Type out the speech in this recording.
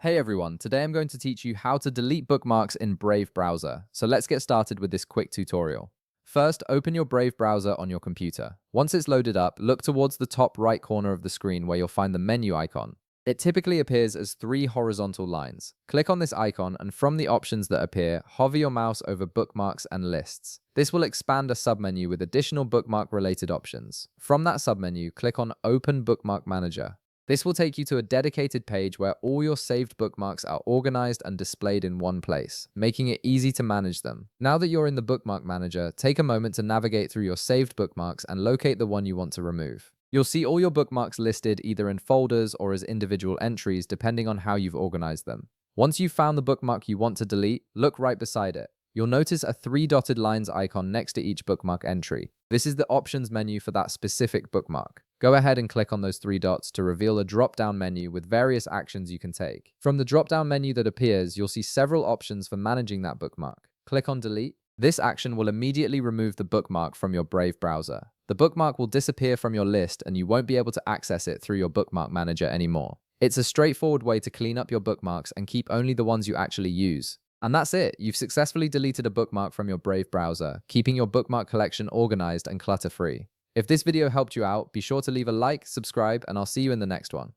Hey everyone, today I'm going to teach you how to delete bookmarks in Brave browser. So let's get started with this quick tutorial. First, open your Brave browser on your computer. Once it's loaded up, look towards the top right corner of the screen where you'll find the menu icon. It typically appears as three horizontal lines. Click on this icon and from the options that appear, hover your mouse over bookmarks and lists. This will expand a submenu with additional bookmark-related options. From that submenu, click on Open Bookmark Manager. This will take you to a dedicated page where all your saved bookmarks are organized and displayed in one place, making it easy to manage them. Now that you're in the Bookmark Manager, take a moment to navigate through your saved bookmarks and locate the one you want to remove. You'll see all your bookmarks listed either in folders or as individual entries depending on how you've organized them. Once you've found the bookmark you want to delete, look right beside it. You'll notice a three dotted lines icon next to each bookmark entry. This is the options menu for that specific bookmark. Go ahead and click on those three dots to reveal a drop-down menu with various actions you can take. From the drop-down menu that appears, you'll see several options for managing that bookmark. Click on Delete. This action will immediately remove the bookmark from your Brave browser. The bookmark will disappear from your list and you won't be able to access it through your Bookmark Manager anymore. It's a straightforward way to clean up your bookmarks and keep only the ones you actually use. And that's it. You've successfully deleted a bookmark from your Brave browser, keeping your bookmark collection organized and clutter-free. If this video helped you out, be sure to leave a like, subscribe, and I'll see you in the next one.